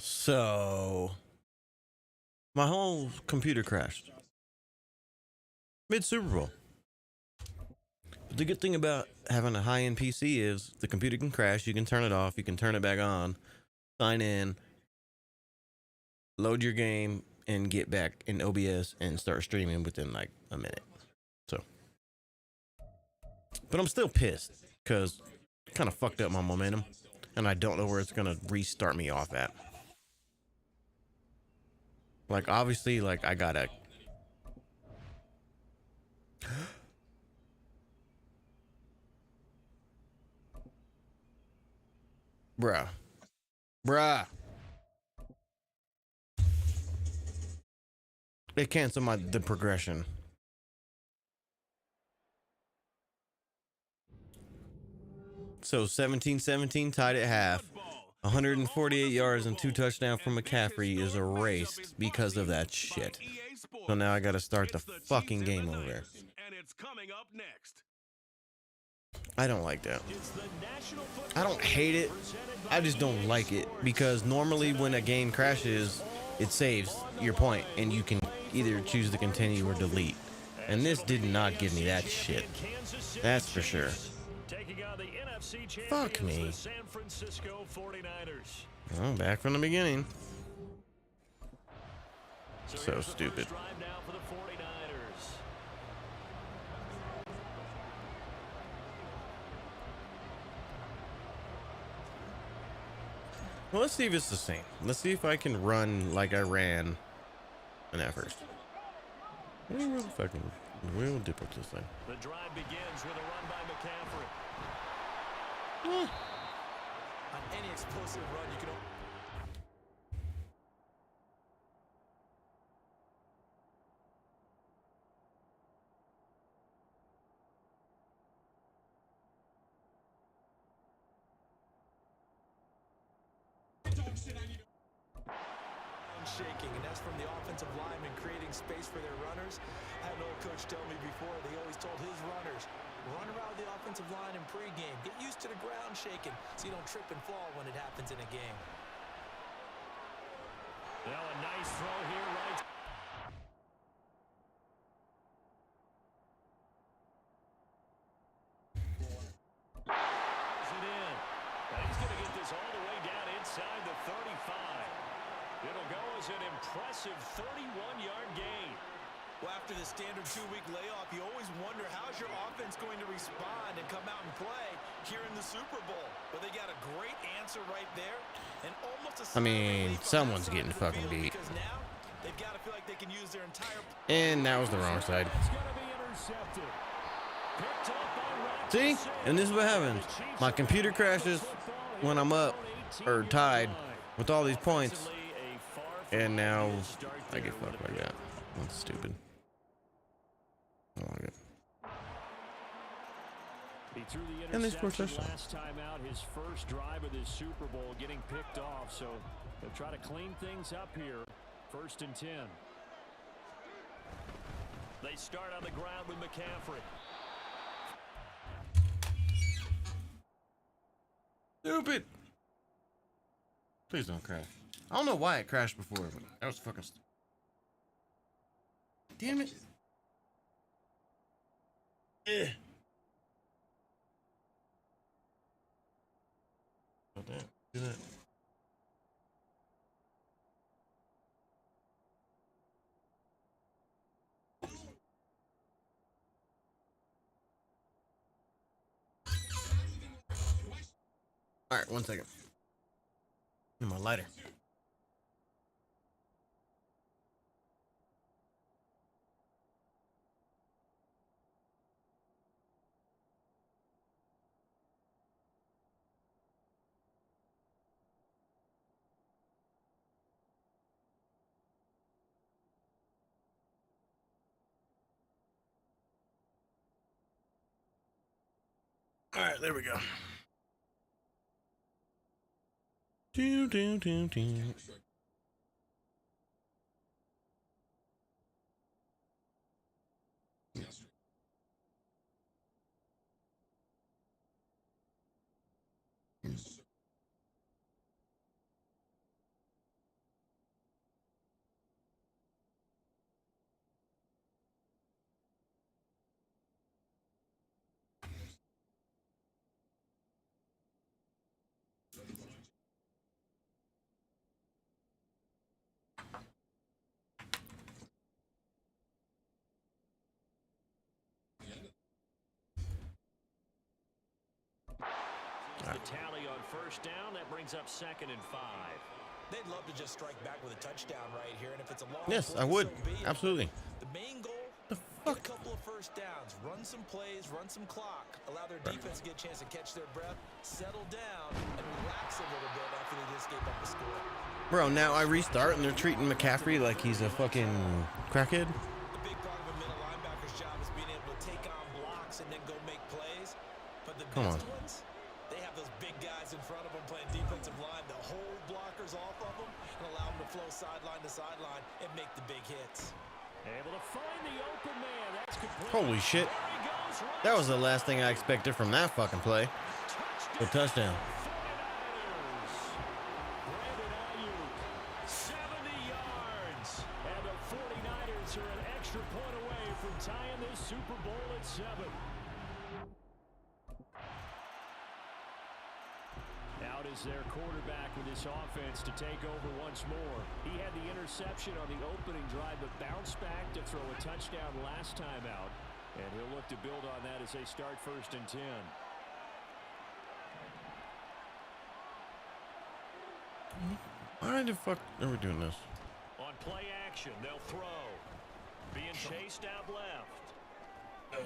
So my whole computer crashed mid Super Bowl. But the good thing about having a high-end PC is the computer can crash. You can turn it off. You can turn it back on. Sign in. Load your game and get back in OBS and start streaming within like a minute. So, but I'm still pissed because it kind of fucked up my momentum, and I don't know where it's gonna restart me off at. Like obviously, like I gotta. Bruh. It canceled the progression. So 17-17 tied at half. 148 yards and 2 touchdowns from McCaffrey is erased because of that shit. So now I gotta start the fucking game over. I don't like that. I don't hate it. I just don't like it because normally when a game crashes, it saves your point and you can either choose to continue or delete. And this did not give me that shit. That's for sure. Fuck me. Oh, back from the beginning. So stupid. Well, let's see if it's the same. Let's see if I can run like I ran in that first. We'll dip up this thing. The drive begins with a run by McCaffrey. On any explosive run, you can. Shaking, and that's from the offensive linemen creating space for their runners. I had an old coach tell me before, they always told his runners, run around the offensive line in pregame. Get used to the ground shaking so you don't trip and fall when it happens in a game. Now a nice throw here, right? Is it in? And he's going to get this all the way down inside the 35. It'll go as an impressive 31-yard gain. Well, after the standard 2-week layoff, you always wonder how's your offense going to respond and come out and play here in the Super Bowl. But they got a great answer right there. And almost a someone's getting fucking beat. Now they've got to feel like they can use their entire. And that was the wrong side. See? And this is what happens. My computer crashes when I'm up or tied with all these points. And now I get fucked like that. That's stupid. I don't like it. He threw the And they scored interception touchdown. last time out, his first drive of this Super Bowl, getting picked off. So they'll try to clean things up here. 1st and 10. They start on the ground with McCaffrey. Stupid. Please don't crash. I don't know why it crashed before, but that was fucking stupid. Damn it. Yeah. Oh, damn. Do that. All right, 1 second. My lighter. All right, there we go. Do, do, do, do. tally on first down. That brings up 2nd and 5. They'd love to just strike back with a touchdown right here, and if it's a long Yes, play, I would. so be it. Absolutely. The main goal, The get fuck? a couple of first downs, run some plays, run some clock, allow their defense to get a chance to catch their breath, settle down, and relax a little bit after they just gave up a score. Bro, now I restart and they're treating McCaffrey like he's a fucking crackhead. The big part of a middle linebacker's job is being able to take on blocks and then go make plays. But the Come best on. ones, they have those big guys in front of them playing defensive line to hold blockers off of them and allow them to flow sideline to sideline and make the big hits. Able to find the open man. That's complete. Holy shit. There he goes, right That was the last thing I expected from that fucking play. A touchdown. 70 yards. And the 49ers are an extra point away from tying this Super Bowl at 7. Out is their quarterback with this offense to take over once more. He had the interception on the opening drive, but bounced back to throw a touchdown last time out. And he'll look to build on that as they start 1st and 10. Why the fuck are we doing this? On play action, they'll throw. Being chased out left. He'll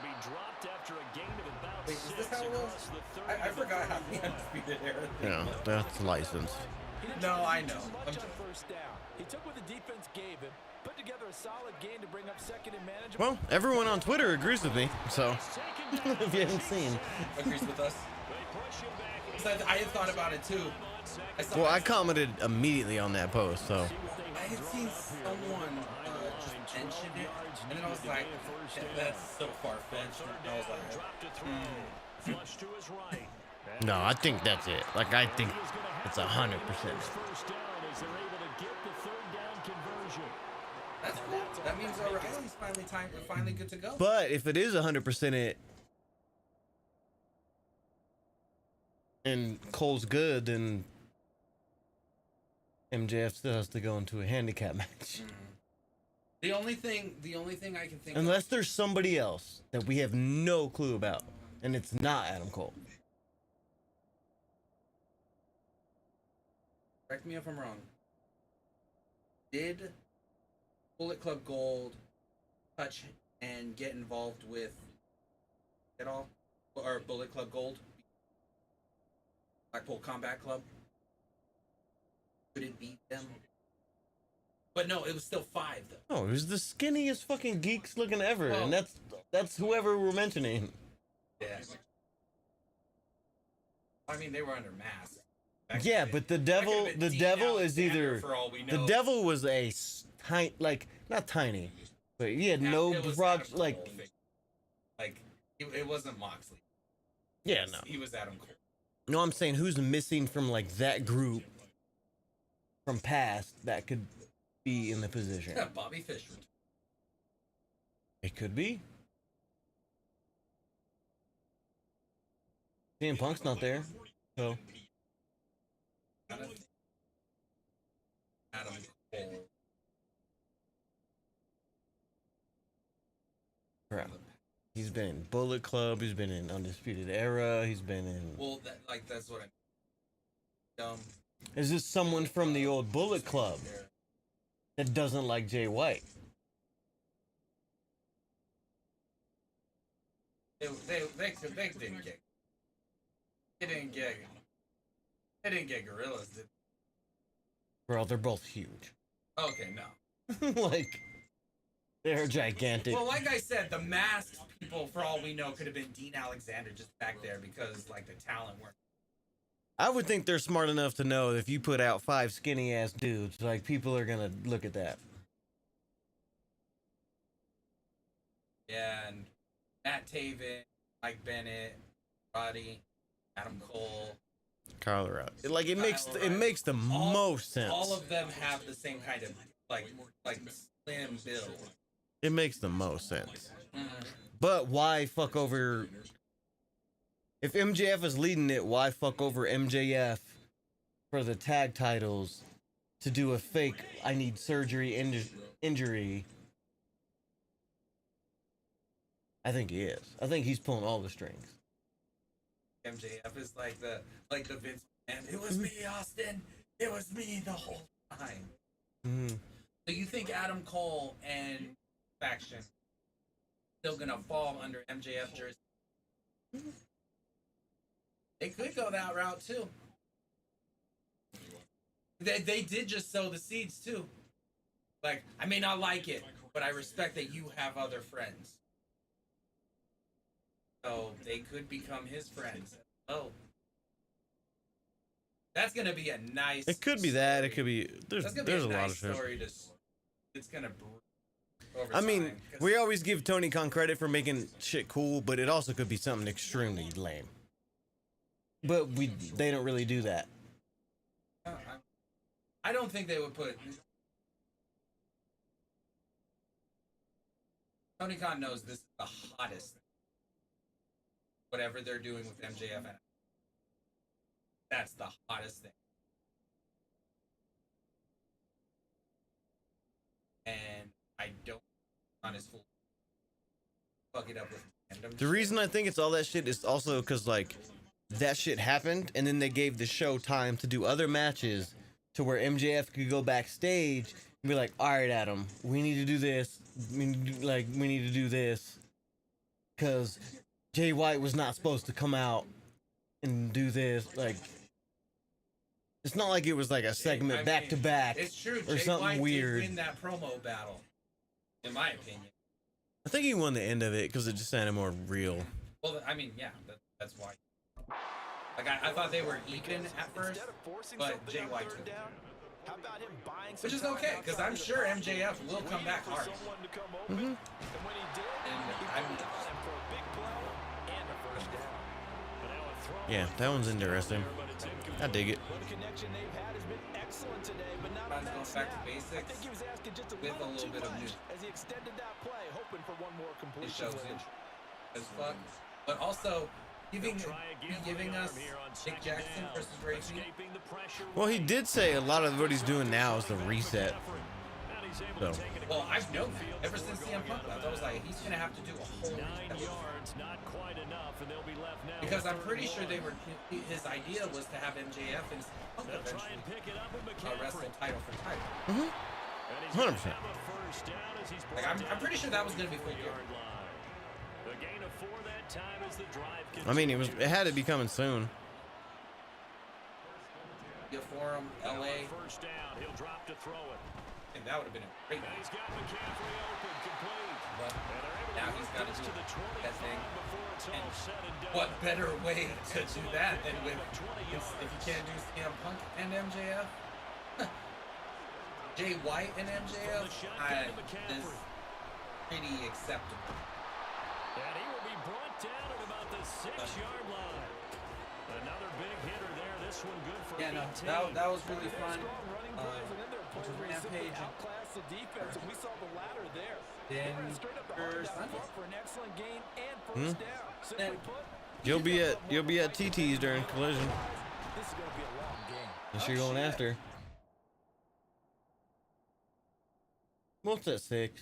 be dropped after a gain of about Wait, is 6 this how it was? across the 30 I to forgot how the 31. undisputed era thing Yeah, was. that's licensed. He didn't No, try to I do know. too I'm much just- on first down. He took what the defense gave him, put together a solid gain to bring up 2nd and manageable. Well, everyone on Twitter agrees with me, so Taken down if you haven't seen. Agrees with us. They push him back in. Besides, I had thought about it too. I saw Well, I commented immediately on that post, so. I had seen someone just mention it, and then I was like, that's so far-fetched. And I was like, Drop to throw. Flush to his right. No, I think that's it. Like, I think it's 100%. First down as they're able to get the 3rd down conversion. that's cool. That means O'Reilly's finally good to go. But if it is 100% it, and Cole's good, then MJF still has to go into a handicap match. The only thing I can think Unless there's somebody else that we have no clue about, and it's not Adam Cole. correct me if I'm wrong. Did Bullet Club Gold touch and get involved with at all? Or Bullet Club Gold? Blackpool Combat Club? Could it beat them? But no, it was still 5 though. No, it was the skinniest fucking geeks looking ever, Well- and that's whoever we're mentioning. Yeah. I mean, they were under masks. Back Yeah, in the but the day. devil, That could've the been devil Dean is Alexander either for all we the know. devil was a tiny, like not tiny, but he had no It was broad, Adam like Cole. Like it wasn't Moxley. yeah, no. He was Adam Cole. No, I'm saying who's missing from like that group from past that could be in the position. Yeah, Bobby Fish. It could be. CM Punk's not there, so Adam Cole. crap. He's been in Bullet Club. He's been in Undisputed Era. He's been in. Well, that's what I. Is this someone from the old Bullet Club that doesn't like Jay White? They didn't get. They didn't get gorillas. Did Bro, they're both huge. they? Okay, no. Like, they're gigantic. Well, like I said, the masked people, for all we know, could have been Dean Alexander just back there because like the talent weren't. I would think they're smart enough to know if you put out 5 skinny ass dudes, like people are gonna look at that. Yeah, and Matt Taven, Mike Bennett, Roddy, Adam Cole. Colorado. Like it makes Colorado. makes the most sense. All of them have the same kind of like slim build. It makes the most sense. But why fuck over? If MJF is leading it, why fuck over MJF for the tag titles to do a fake I need surgery injury? I think he is. I think he's pulling all the strings. MJF is like the Vince man. It was me, Austin. It was me the whole time. Mm-hmm. So you think Adam Cole and faction still gonna fall under MJF jersey? They could go that route too. They did just sow the seeds too. Like, I may not like it, but I respect that you have other friends. So they could become his friends. Oh. That's gonna be a nice. It could be that. It could be. There's a lot of shit. Story it's gonna. Over I mean, time, 'cause- we always give Tony Khan credit for making shit cool, but it also could be something extremely lame. But they don't really do that. I don't think they would put. Tony Khan knows this is the hottest. Whatever they're doing with MJF, that's the hottest thing. And I don't on his full fuck it up with random The shit. reason I think it's all that shit is also because like that shit happened, and then they gave the show time to do other matches to where MJF could go backstage and be like, "All right, Adam, we need to do this. We need to do this because Jay White was not supposed to come out and do this." Like, it's not like it was like a segment back to back It's true. or Jay something White weird. did win that promo battle, in my opinion. I think he won the end of it because it just sounded more real. Well, I mean, yeah, that's why. Like, I thought they were even at first, but Jay White took it. Which is okay, because I'm sure MJF will come back hard. Mm-hmm. Yeah, that one's interesting. I dig it. Goes back to basics with a little bit of new. It shows it as fuck, but also giving us Nick Jackson versus Gracie. Well, he did say a lot of what he's doing now is the reset. So. Well, I've known that ever since CM Punk left. I was like, he's gonna have to do a whole reset. Because I'm pretty sure his idea was to have MJF and Punk eventually wrestle title for title. 100%. Like, I'm pretty sure that was gonna be full gear. I mean, it had to be coming soon. Your Forum, LA. And that would have been a great match. But now he's got to do that thing. And what better way to do that than with, if you can't do CM Punk and MJF? Jay White and MJF is pretty acceptable. And he will be brought down at about the 6-yard line. Another big hitter there. This one good for Yeah, no, 18. that was really fun. Rampage. Outclassed the defense, and we saw the ladder there. Then Straight up the Sunday. for an excellent gain and first down. Simply put, You'll be at TT's during Collision. this is going to be a long game. That's you're going after. What's at 6?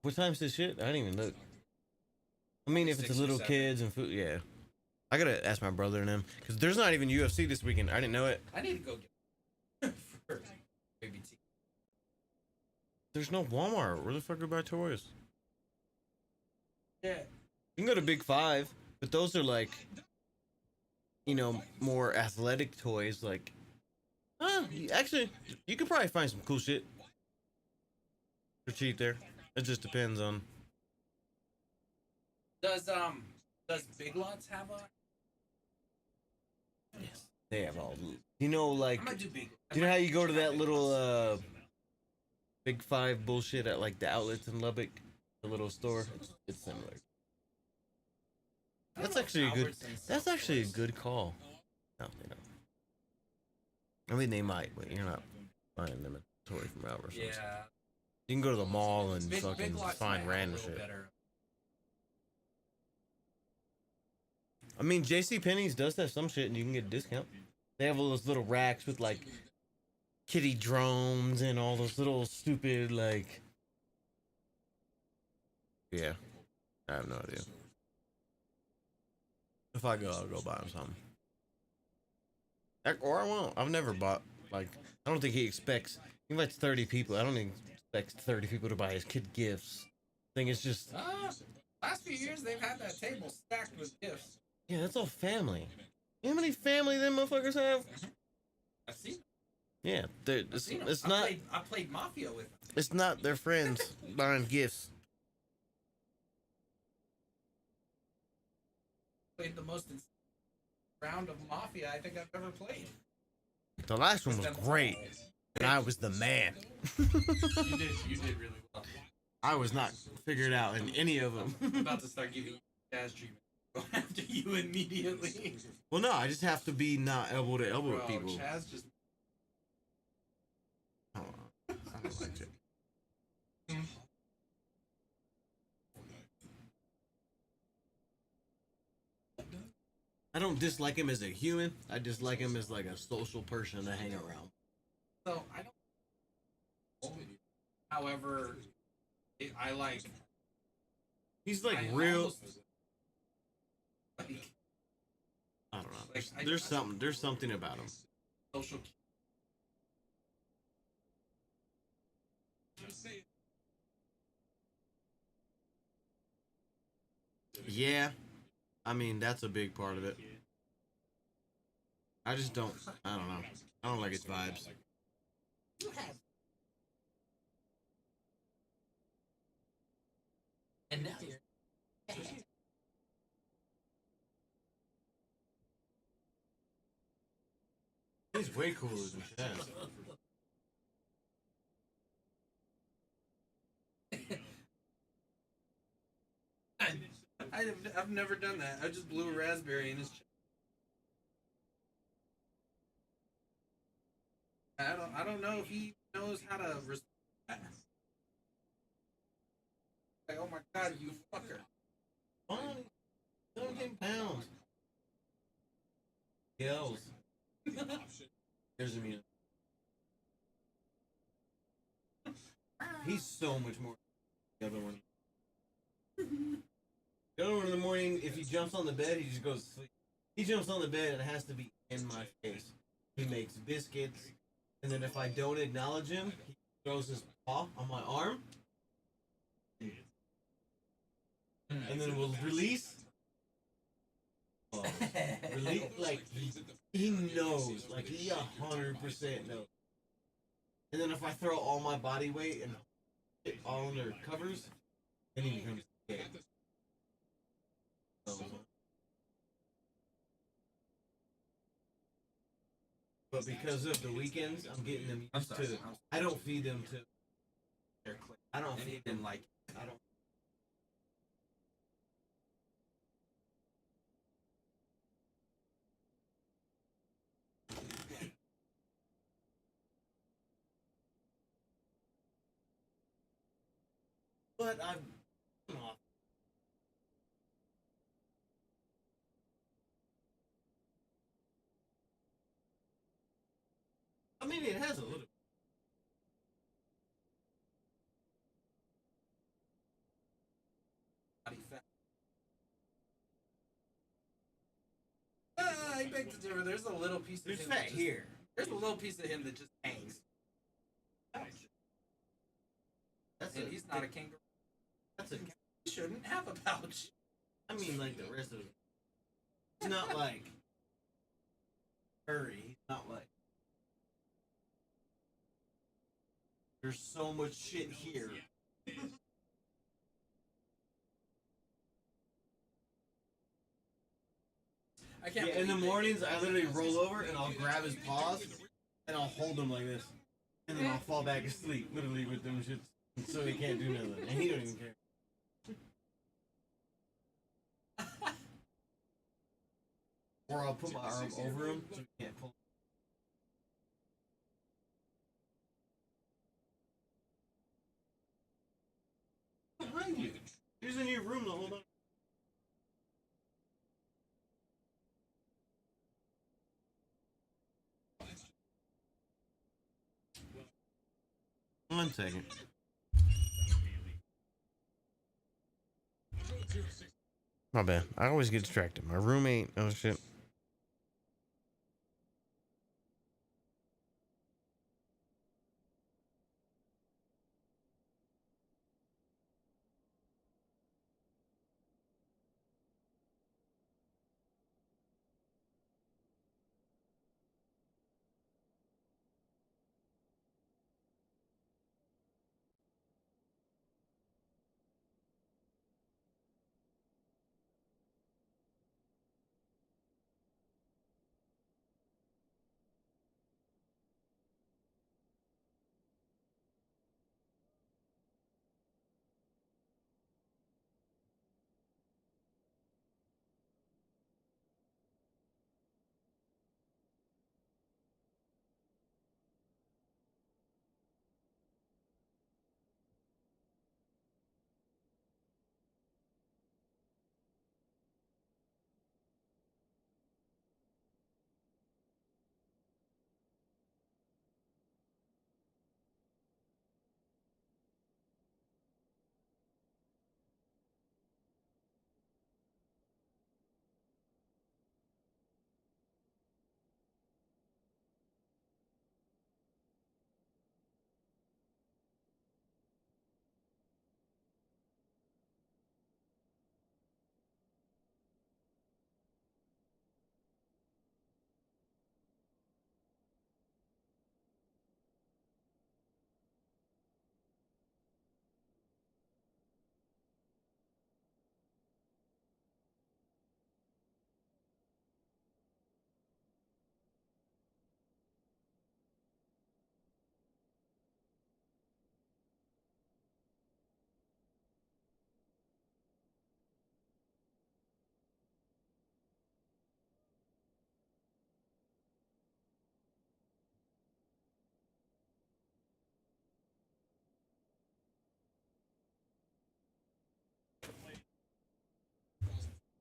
What time's this shit? I didn't even look. I mean, if it's 6 the or little 7. kids and food, yeah. I gotta ask my brother and them because there's not even UFC this weekend. I didn't know it. I need to go get for Baby T. There's no Walmart. Where the fuck do I buy toys? Yeah. You can go to Big Five, but those are like, more athletic toys. Like, actually, you could probably find some cool shit for cheap there. It just depends on. Does Big Lots have a? Yes, they have all. Like, I might do Big. do you know how you go to that little Big Five bullshit at like the outlets in Lubbock, the little store? It's similar. That's actually a good. That's actually a good call. No, they don't. I mean, they might, but you're not buying them a toy from Albertsons. Yeah. You can go to the mall and Big fucking Lots find might have a random little shit. better. I mean, JCPenney's does have some shit, and you can get a discount. They have all those little racks with like kitty drones and all those little stupid like. Yeah, I have no idea. If I go, I'll go buy him something. Or I won't. I've never bought, like, I don't think he expects, he invites 30 people. I don't think he expects 30 people to buy his kid gifts. I think it's just, Last few years, they've had that table stacked with gifts. yeah, that's all family. You know how many family them motherfuckers have? I've seen. Yeah, it's not. I played Mafia with them. It's not their friends buying gifts. Played the most round of Mafia I think I've ever played. The last one was great, and I was the man. You did really well. I was not figured out in any of them. I'm about to start giving you Chaz treatment. Go after you immediately. Well, no, I just have to be not elbow to elbow with Bro, people. Chaz just. I don't like it. I don't dislike him as a human. I dislike him as like a social person to hang around. So I don't. However, I like. He's like I real. almost, like, I don't know. Like, There's something about him. social. Yeah, I mean that's a big part of it. I just don't. I don't know. I don't like his vibes. And now you're. He's way cooler than Chaz. I've never done that. I just blew a raspberry in his chest. I don't know if he knows how to respond. Like, oh my god, you fucker. Fine. 17 pounds. Yells. There's a mute. He's so much more the other one. The other one in the morning, if he jumps on the bed, he just goes to sleep. He jumps on the bed and it has to be in my face. He makes biscuits, and then if I don't acknowledge him, he throws his paw on my arm, and then we'll release. Release, like he knows, like he 100% knows. And then if I throw all my body weight and it all under covers, then he becomes scared. But because of the weekends, I'm getting them used to. I don't feed them to. I don't feed them like. I don't. But I'm. I mean, it has a little. Body fat. I beg to differ. There's a little piece of There's him. fat here. There's a little piece of him that just hangs. That's And he's not a kangaroo. That's a. He shouldn't have a pouch. I mean, like the rest of it. He's not like. Furry. He's not like. There's so much shit here. I can't. Yeah, in the believe mornings, I literally roll over and I'll grab his paws and I'll hold him like this, and then I'll fall back asleep, literally with them shits, so he can't do nothing, and he don't even care. Or I'll put my arm over him so he can't pull. Behind you. He was in your room the whole time. One second. My bad. I always get distracted. My roommate. Oh shit.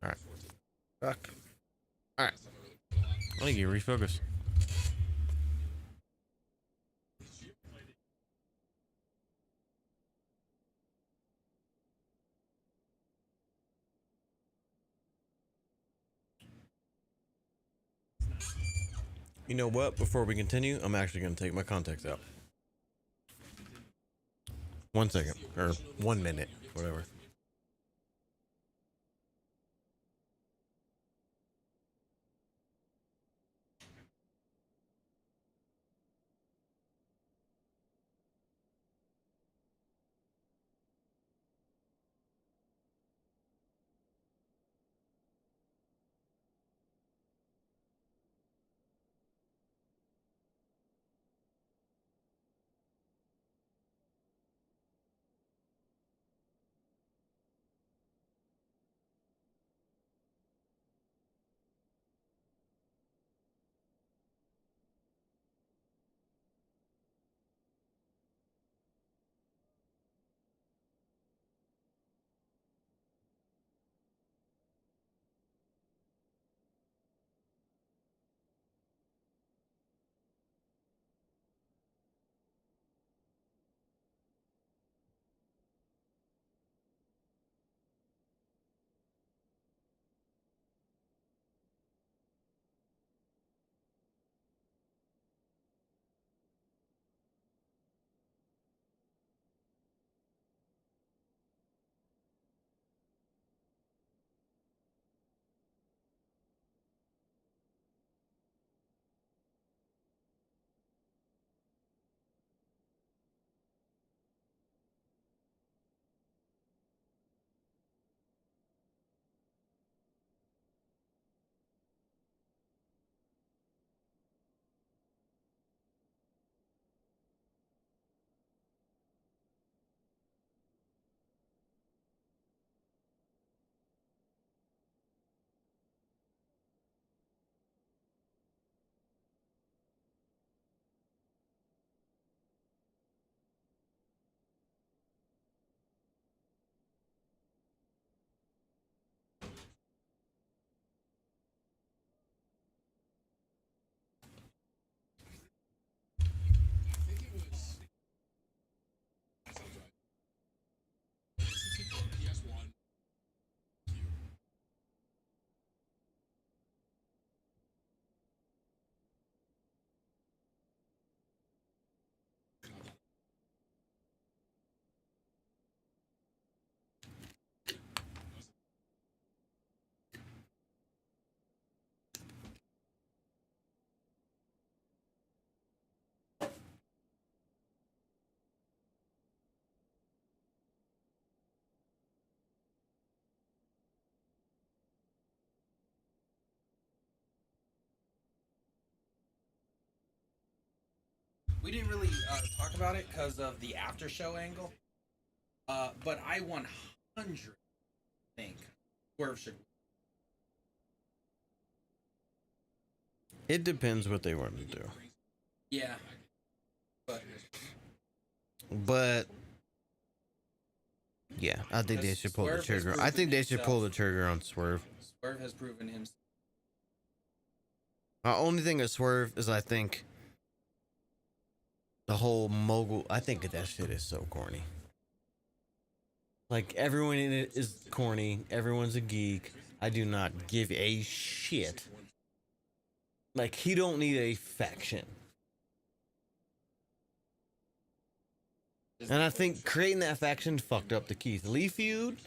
All right. Fuck. All right. I need to get refocused. You know what? Before we continue, I'm actually going to take my contacts out. 1 second. Or 1 minute. Whatever. we didn't really talk about it because of the after show angle. But I 100 think Swerve should. It depends what they want to do. Yeah. But yeah, I think they should pull the Swerve has trigger. I think they should proven pull the trigger on Swerve. Swerve has proven himself. My only thing with Swerve is I think the whole mogul. I think that shit is so corny. Like everyone in it is corny. Everyone's a geek. I do not give a shit. Like he don't need a faction. And I think creating that faction fucked up the Keith Lee feud.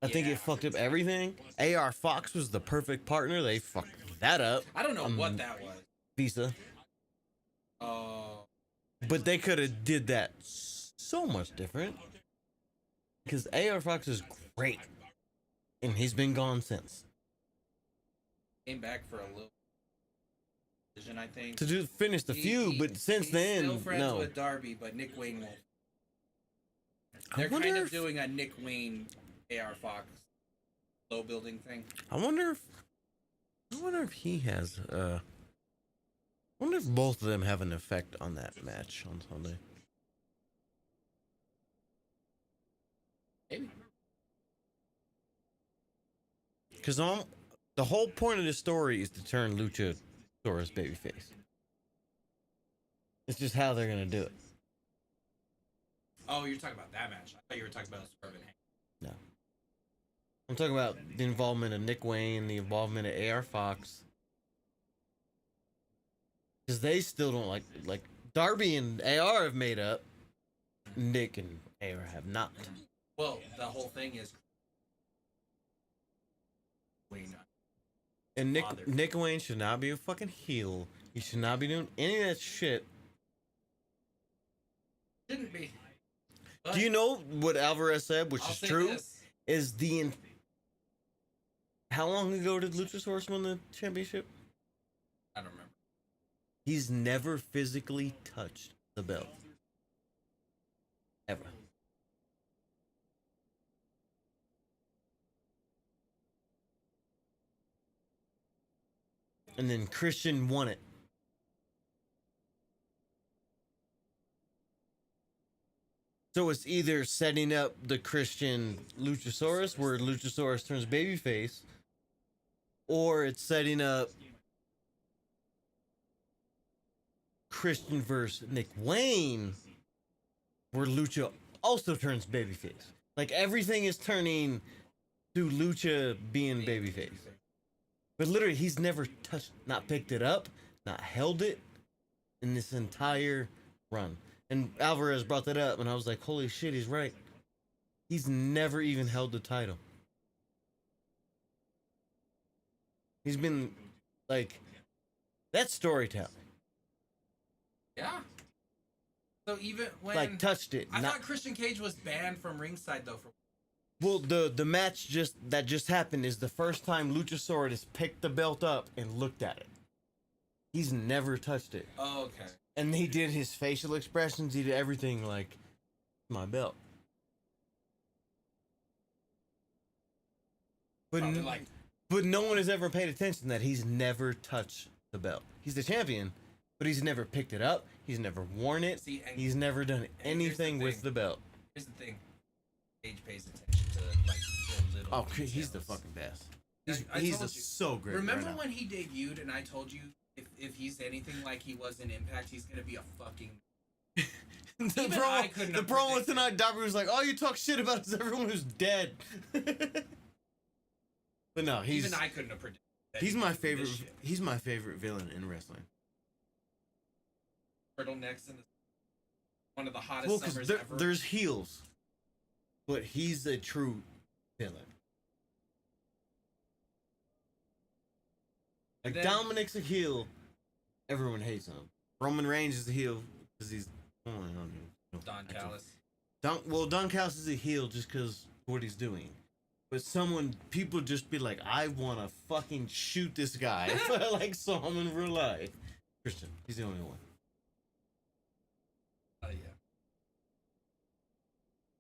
I think it fucked up everything. AR Fox was the perfect partner. They fucked that up. I don't know what that was. Visa. But they could have did that so much different. Because AR Fox is great. And he's been gone since. Came back for a little vision, I think. To finish the feud, but since he's then, still friends no. with Darby, but Nick Wayne won't. They're kind of doing a Nick Wayne AR Fox low building thing. I wonder if he has I wonder if both of them have an effect on that match on Sunday. Maybe. Because the whole point of the story is to turn Luchasaurus babyface. It's just how they're gonna do it. Oh, you're talking about that match. I thought you were talking about Swerve and Hank. No. I'm talking about the involvement of Nick Wayne, the involvement of AR Fox. Because they still don't like Darby and AR have made up. Nick and AR have not. Well, the whole thing is Wayne. And Nick Wayne should not be a fucking heel. He should not be doing any of that shit. Shouldn't be. Do you know what Alvarez said, which I'll is say true? this. Is how long ago did Luchasaurus win the championship? I don't remember. He's never physically touched the belt. Ever. And then Christian won it. So it's either setting up the Christian Luchasaurus, where Luchasaurus turns babyface, or it's setting up Christian versus Nick Wayne, where Lucha also turns babyface. Like everything is turning to Lucha being babyface. But literally, he's never touched, not picked it up, not held it in this entire run. And Alvarez brought that up, and I was like, holy shit, he's right. He's never even held the title. He's been, like, that's storytelling. Yeah. So even when Like, touched it. I thought Christian Cage was banned from ringside though. Well, the match that just happened is the first time Luchasaurus picked the belt up and looked at it. He's never touched it. Oh, okay. And he did his facial expressions. He did everything like, my belt. But no one has ever paid attention that he's never touched the belt. He's the champion, but he's never picked it up. He's never worn it. He's never done anything with the belt. Here's the thing. Cage pays attention to like the little. Oh, details. he's the fucking best. I He's told you. so great. Remember right now. when he debuted and I told you if he's anything like he was in Impact, he's gonna be a fucking. the Even I couldn't have promo predicted. tonight, Darby was like, "All you talk shit about is everyone who's dead." But no, Even I couldn't have predicted. that he's he my would do favorite. this shit. He's my favorite villain in wrestling. Turtlenecks and one of the hottest Well, because summers ever. there's heels, but he's a true villain. Like Then- Dominic's a heel, everyone hates him. Roman Reigns is a heel because he's Don Callis. Don Callis is a heel just because what he's doing. But people just be like, I want to fucking shoot this guy if I like saw him in real life. Christian. He's the only one. Yeah.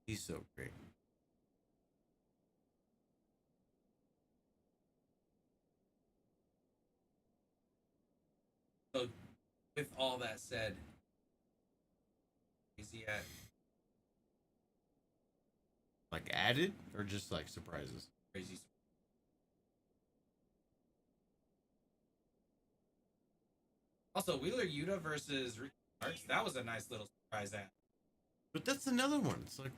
He's so great. So, with all that said, is he at Like added or just like surprises? crazy? Also, Wheeler Yuta versus Ricky Starks, that was a nice little surprise ad. But that's another one. It's like,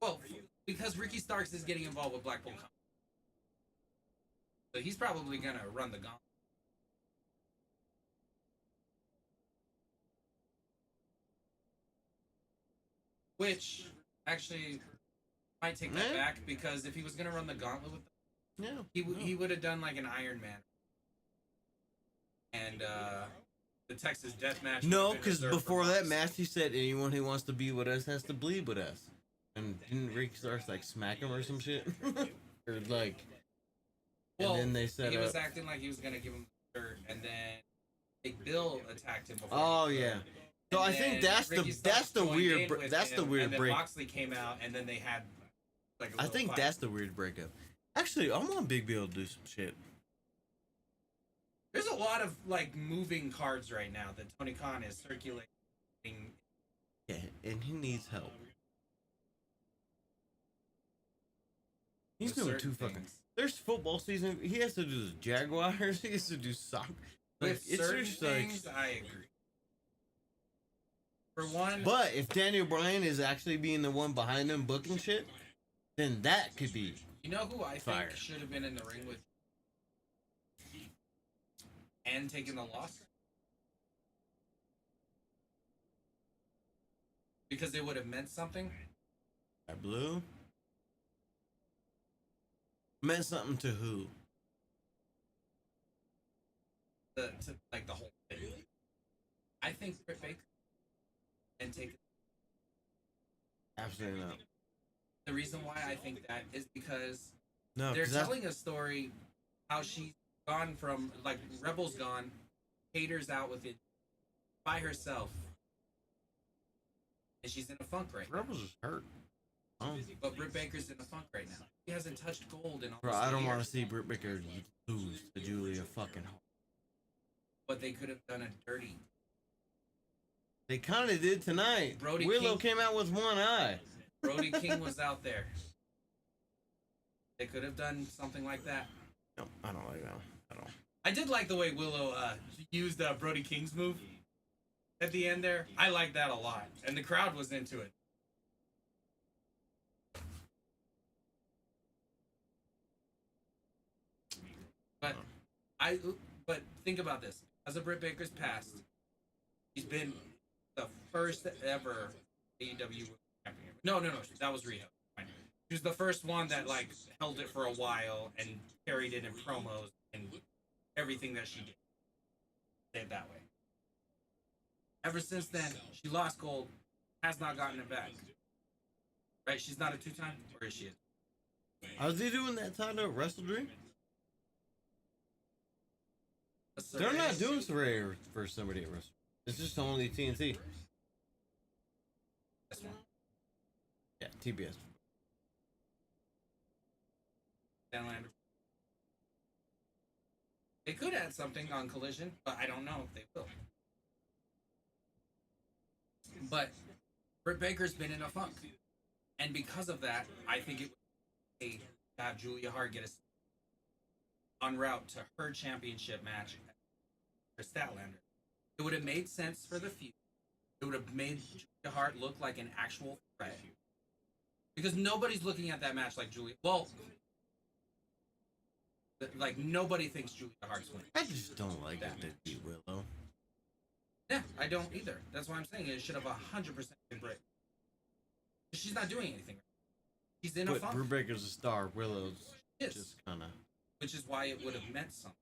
Well, because Ricky Starks is getting involved with Blackpool Combat. So he's probably going to run the gauntlet. Which, actually, might take that back, because if he was going to run the gauntlet with them, he would have done like an Iron Man. And the Texas Death Match. no, because before that match, he said anyone who wants to be with us has to bleed with us. And didn't Ricky Starks like smack him or some shit? Or like, well, and then they said he was acting like he was going to give him the shirt, and then Big Bill attacked him before. Oh yeah. So I think that's the weird and then break. Moxley came out, and then they had like. I think that's the weird breakup. Actually, I'm on Big Bill to do some shit. There's a lot of like moving cards right now that Tony Khan is circulating. Yeah, and he needs help. He's doing too fucking. There's football season. He has to do the Jaguars. He has to do soccer. Like, With certain things, I agree. For one, but if Daniel Bryan is actually being the one behind him booking shit, then that could be. You know who I fire. think should have been in the ring with and taking the loss? Because it would have meant something. Blue meant something to who? To like the whole thing. I think Britt Baker and take. Absolutely not. The reason why I think that is because No, they're telling a story how she's gone from like Rebel's gone, Hater's out with it by herself, and she's in a funk right now. Rebels is hurt. Oh. But Britt Baker's in a funk right now. She hasn't touched gold in almost Bro, I don't want to see Britt Baker lose to Julia fucking Hart. But they could have done a dirty. They kind of did tonight. Brody Willow King- came out with one eye. Brody King was out there. They could have done something like that. No, I don't like that at all. I did like the way Willow used Brody King's move at the end there. I liked that a lot, and the crowd was into it. But think about this. As of Britt Baker's past, she's been the first ever AEW champion. No, that was Riho. She was the first one that like held it for a while and carried it in promos and everything that she did. Say it that way. Ever since then, she lost gold, has not gotten it back. Right? She's not a two-time, or is she? How's he doing that title at Wrestle Dream? They're not doing Saraya for somebody at Wrestle. It's just only TNT. This one. Yeah, TBS. Dan Lander. They could add something on Collision, but I don't know if they will. But Britt Baker's been in a funk. And because of that, I think it would be to have Julia Hart get en route to her championship match for Statlander. It would have made sense for the feud. It would have made Julia Hart look like an actual threat. Because nobody's looking at that match like Julia. Well, like nobody thinks Julia Hart's winning. I just don't like that they beat Willow. Yeah, I don't either. That's why I'm saying it should have 100% been Britt. She's not doing anything. She's in a funk. Britt Baker's a star. Willow's Yes. just kind of. Which is why it would have meant something.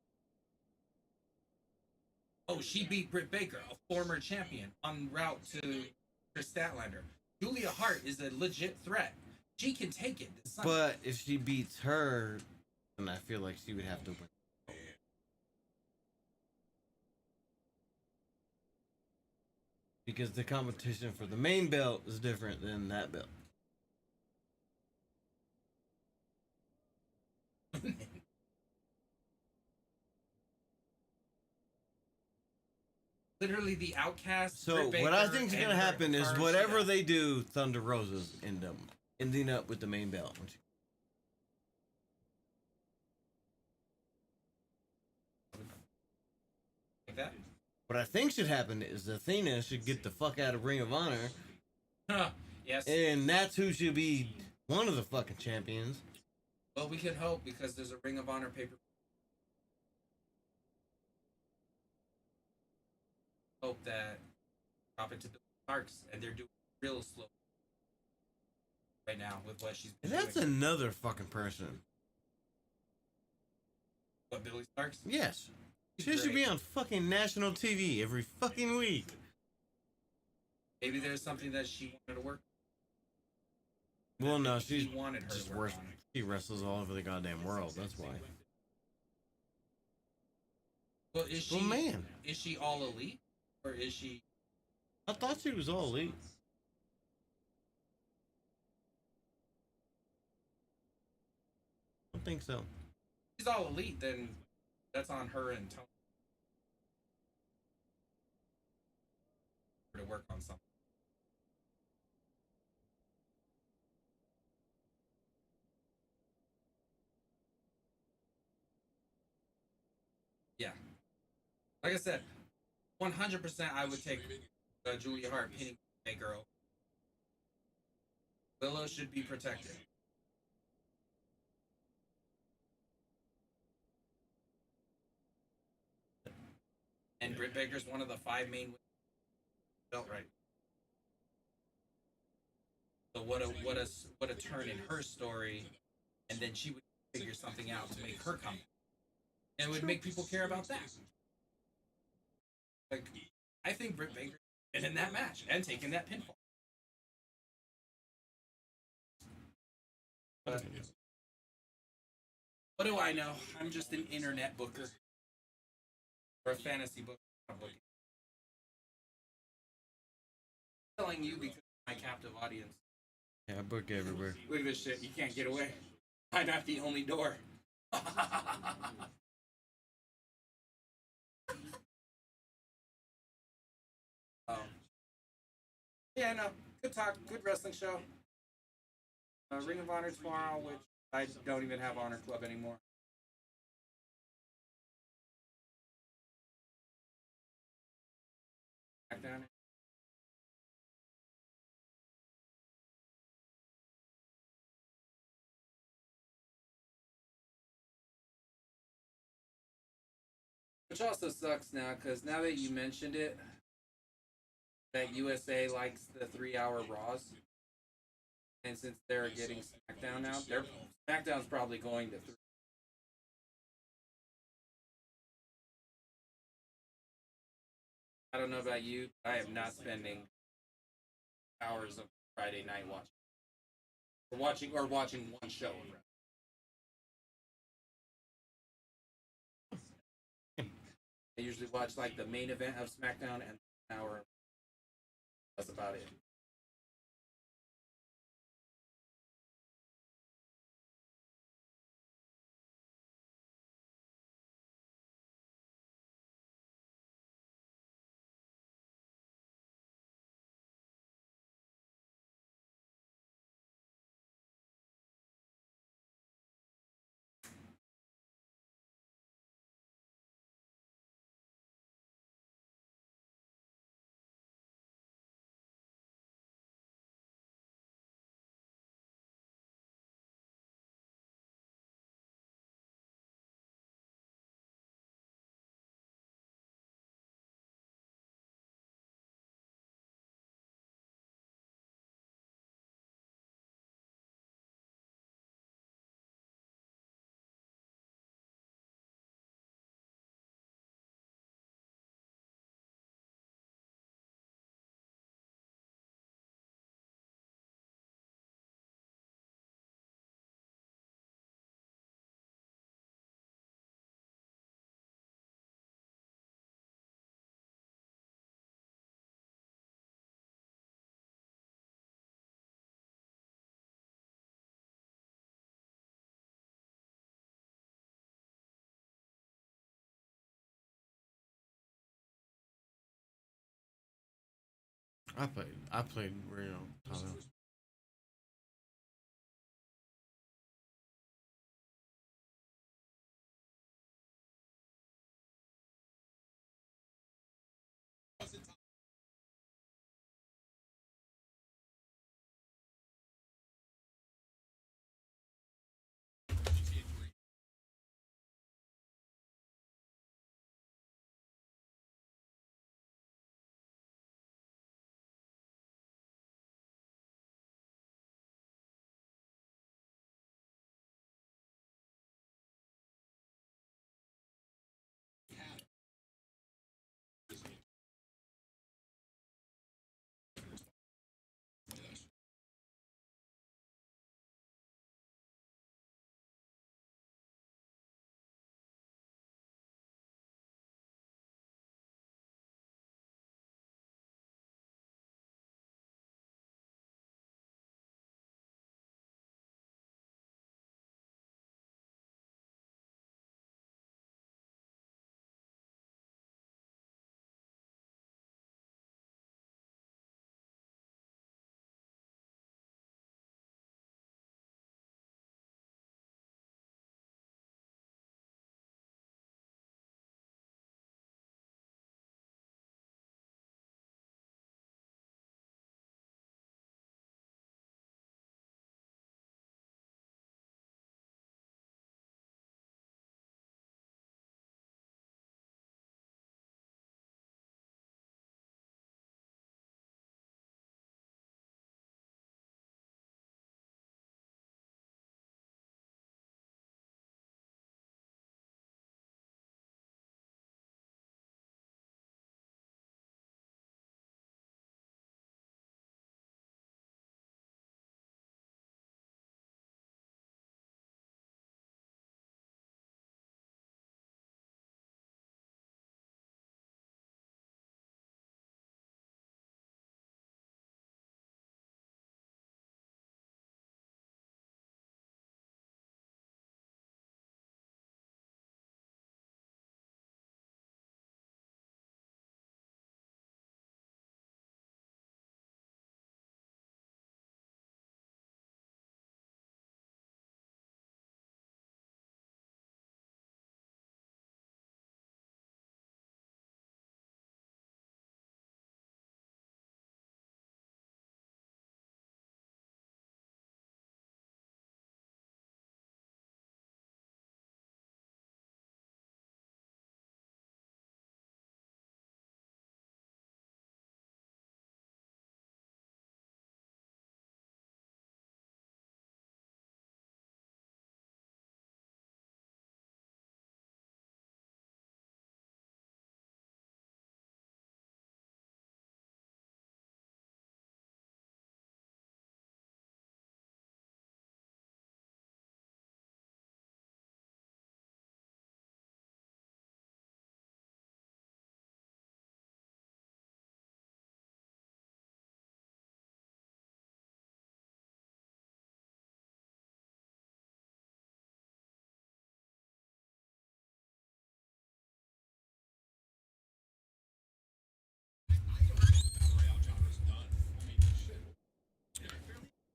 Oh, she beat Britt Baker, a former champion, en route to her Statlander. Julia Hart is a legit threat. She can take it. But if she beats her, then I feel like she would have to win. Because the competition for the main belt is different than that belt. Literally, the Outcast. So Britt what I Baker, think is and gonna happen is Hikaru whatever Shida. they do, Thunder Roses ending up with the main belt. Like that. What I think should happen is Athena should get the fuck out of Ring of Honor, Yes. and that's who should be one of the fucking champions. Well, we can hope because there's a Ring of Honor paper. Hope that drop it to the Starks, and they're doing real slow right now with what she's been And that's doing. another fucking person. What, Billy Starks? Yes. She's She should be great. on fucking national TV every fucking week. Maybe there's something that she wanted to work. Well, no, He she's wanted her just to work worse. on it. She wrestles all over the goddamn world. That's why. Well, is she? Well, man, Is she all elite, or is she? I thought she was all elite. I don't think so. She's all elite. Then that's on her and Tony to work on something. Yeah. Like I said, 100% I would take Julia Hart pinning Baker. Willow should be protected. And Britt Baker's one of the 5 main belt right. So what a turn in her story, and then she would figure something out to make her come. And it would make people care about that. Like, I think Britt Baker been in that match and taken that pinfall. But what do I know? I'm just an internet booker. Or a fantasy book. I'm telling you because of my captive audience. Yeah, I book everywhere. Look at this shit. You can't get away. I'm not the only door. Yeah, no. Good talk. Good wrestling show. Ring of Honor tomorrow, which I don't even have Honor Club anymore. SmackDown. Which also sucks now, because now that you mentioned it, that USA likes the 3-hour Raws. And since they're getting SmackDown now, their SmackDown's probably going to 3. I don't know about you, but I am not spending hours of Friday night watching one show. I usually watch like the main event of SmackDown and an hour. That's about it. I played Rio Tinto.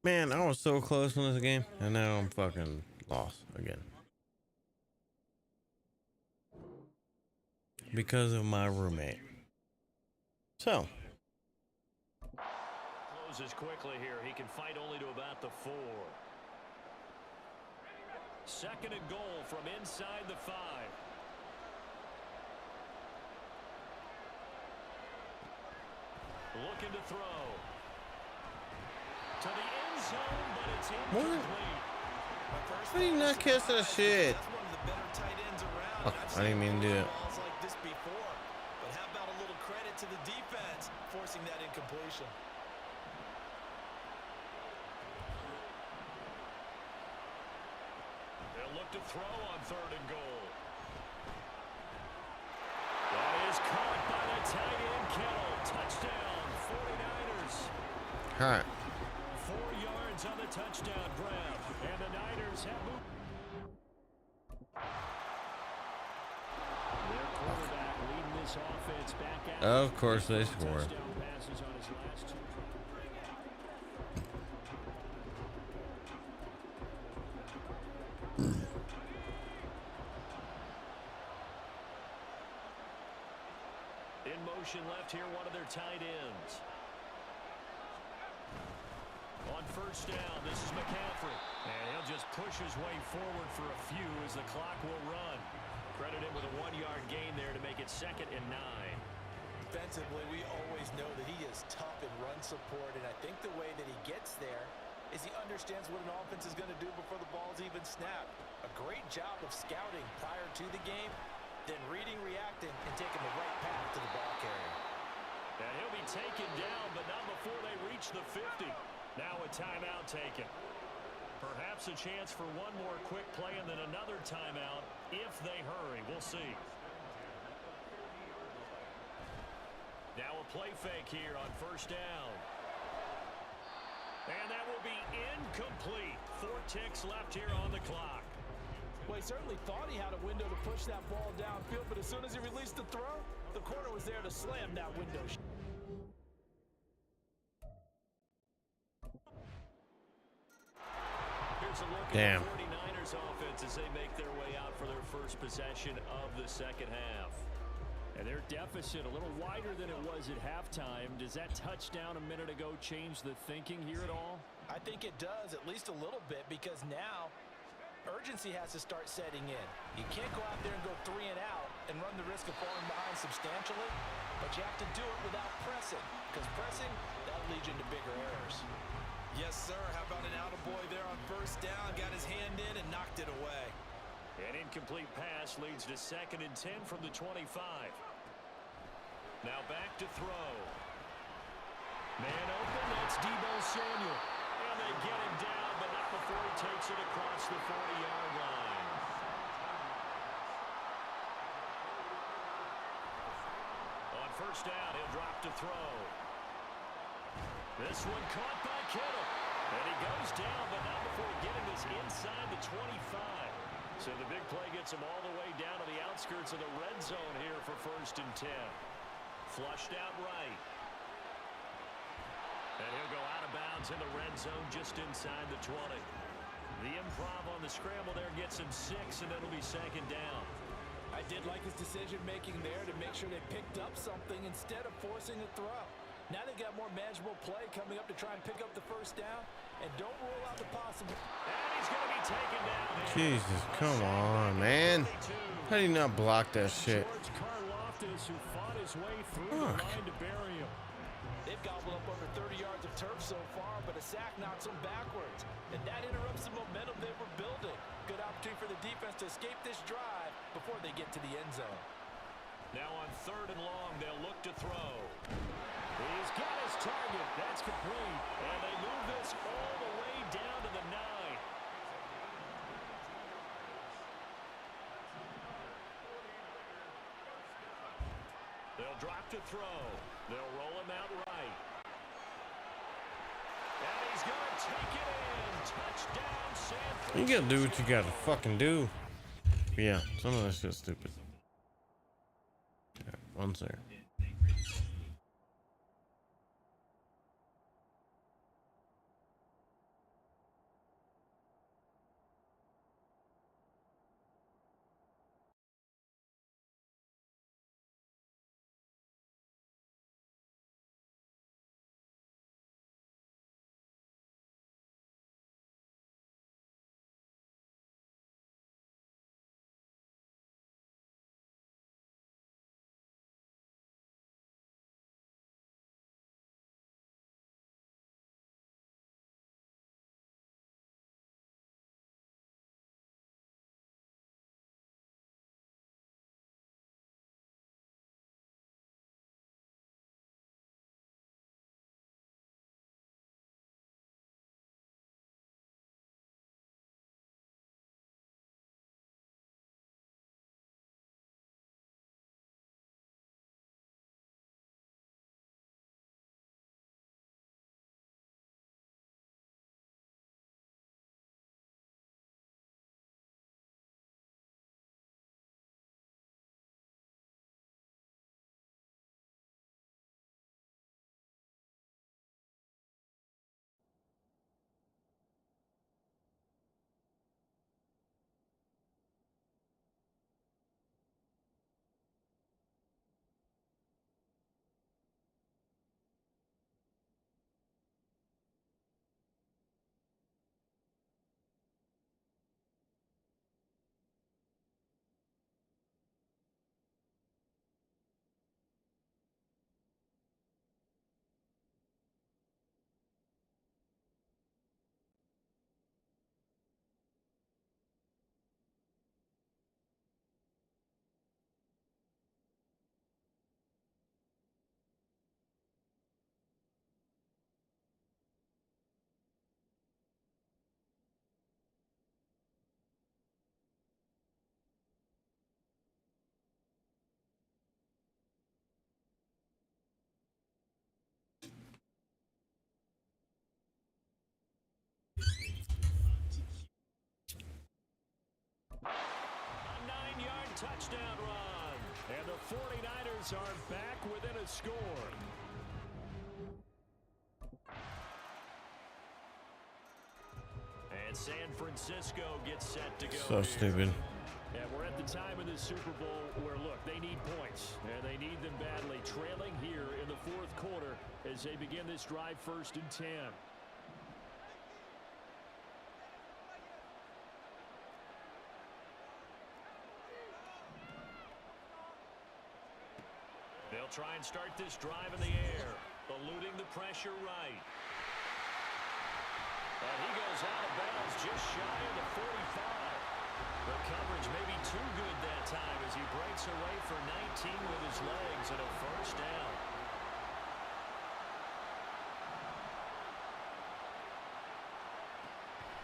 Man, I was so close in this game, and now I'm fucking lost again. Because of my roommate. So. Closes quickly here. He can fight only to about the 4. Second and goal from inside the 5. Looking to throw. To the end zone, but it's incomplete. How do you not catch that shit? Oh, I didn't mean to do it. Like this before, but how about a little credit to the defense forcing that incompletion? They'll look to throw on 3rd and goal. That is caught by the tight end Kittle. Touchdown, 49ers. All right. 4 yards on the touchdown grab, and the Niners have moved. Their quarterback leading this offense back out. Of course they score. Touchdown pass. passes on his last two. In motion left here, one of their tight ends. On first down, this is McCaffrey. And he'll just push his way forward for a few as the clock will run. Credit him with a 1-yard gain there to make it 2nd and 9. Defensively, we always know that he is tough in run support, and I think the way that he gets there is he understands what an offense is going to do before the ball's even snapped. A great job of scouting prior to the game, then reading, reacting, and taking the right path to the ball carrier. And he'll be taken down, but not before they reach the 50. Now a timeout taken. Perhaps a chance for one more quick play and then another timeout if they hurry. We'll see. Now a play fake here on first down. And that will be incomplete. 4 ticks left here on the clock. Well, he certainly thought he had a window to push that ball downfield, but as soon as he released the throw, the corner was there to slam that window. Here's a look Damn. at the 49ers offense as they make their way out for their first possession of the second half. And their deficit a little wider than it was at halftime. Does that touchdown a minute ago change the thinking here at all? I think it does, at least a little bit, because now urgency has to start setting in. You can't go out there and go 3 and out and run the risk of falling behind substantially, but you have to do it without pressing, because pressing, that'll lead you into bigger errors. Yes, sir. How about an attaboy there on first down? Got his hand in and knocked it away. An incomplete pass leads to 2nd and 10 from the 25. Now back to throw. Man open, that's Deebo Samuel. And they get him down, but not before he takes it across the 40-yard line. On first down, he'll drop to throw. This one caught by Kittle. And he goes down, but not before getting this inside the 25. So the big play gets him all the way down to the outskirts of the red zone here for 1st and 10. Flushed out right. And he'll go out of bounds in the red zone just inside the 20. The improv on the scramble there gets him 6, and it'll be 2nd down. I did like his decision-making there to make sure they picked up something instead of forcing a throw. Now they've got more manageable play coming up to try and pick up the first down, and don't rule out the possible. And he's going to be taken down. Jesus, come on, man. How do you not block that shit? George Karlaftis, who fought his way through the line to bury him. They've gobbled up over 30 yards of turf so far, but a sack knocks them backwards, and that interrupts the momentum they were building. Good opportunity for the defense to escape this drive before they get to the end zone. Now on 3rd and long, they'll look to throw. He's got his target. That's complete. And they move this all the way down to the 9. They'll drop to throw. They'll roll him out right. And he's going to take it in. Touchdown, San Francisco. You gotta do what you gotta fucking do. Yeah, some of that shit's stupid. Yeah, 1 second. touchdown run. And the 49ers are back within a score. And San Francisco gets set to go. So stupid. And we're at the time in the Super Bowl where, look, they need points, and they need them badly, trailing here in the fourth quarter as they begin this drive 1st and 10. They'll try and start this drive in the air, eluding the pressure right. And he goes out of bounds just shy of the 45. The coverage may be too good that time as he breaks away for 19 with his legs and a first down.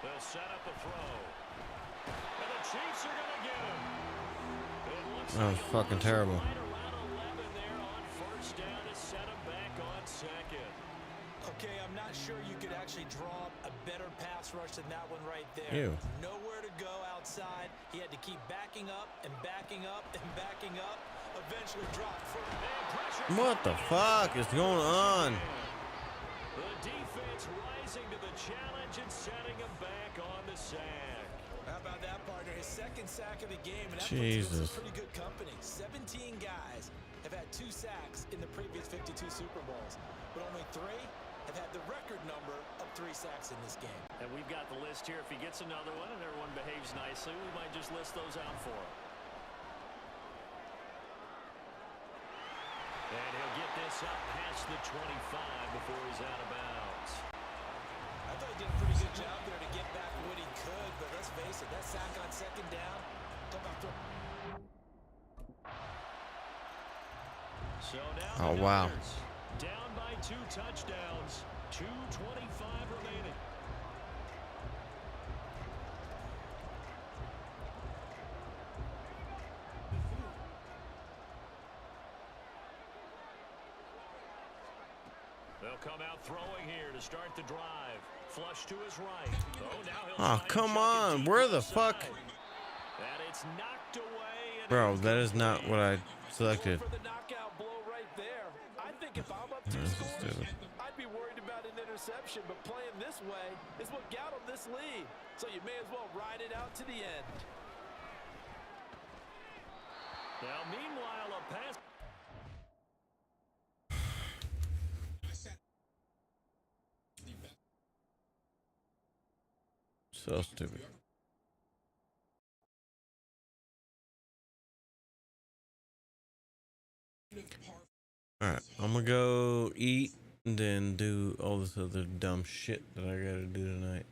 They'll set up a throw. And the Chiefs are going to get him. It looks That was like fucking terrible. right around 11 there on first down to set him back on second. Okay, I'm not sure you could actually draw a better pass rush than that one right there. Ew. Nowhere to go outside. He had to keep backing up and backing up and backing up. Eventually dropped for What the fuck is going on? The defense rising to the challenge and setting him back on the sack. How about that, partner? His second sack of the game, and that Jesus. puts him in pretty good company. 17 guys have had 2 sacks in the previous 52 Super Bowls, but only 3 have had the record number of 3 sacks in this game. And we've got the list here. If he gets another one and everyone behaves nicely, we might just list those out for him. And he'll get this up past the 25 before he's out of bounds. I thought he did a pretty good job there to get back what he could, but let's face it, that sack on second down, come back to So now Oh, the wow. Niners down by 2 touchdowns, 2:25 remaining. They'll come out throwing here to start the drive. Flush to his right. Oh, now he'll Oh, try and come chuck it on. deep Where the inside. fuck? And it's knocked away. And Bro, it's that is not what I selected. for the knockout blow right there. I think if I'm up 2 This is scores, stupid. I'd be worried about an interception, but playing this way is what got him this lead. So you may as well ride it out to the end. Now, meanwhile, a pass. So stupid. Alright, I'm gonna go eat and then do all this other dumb shit that I gotta do tonight.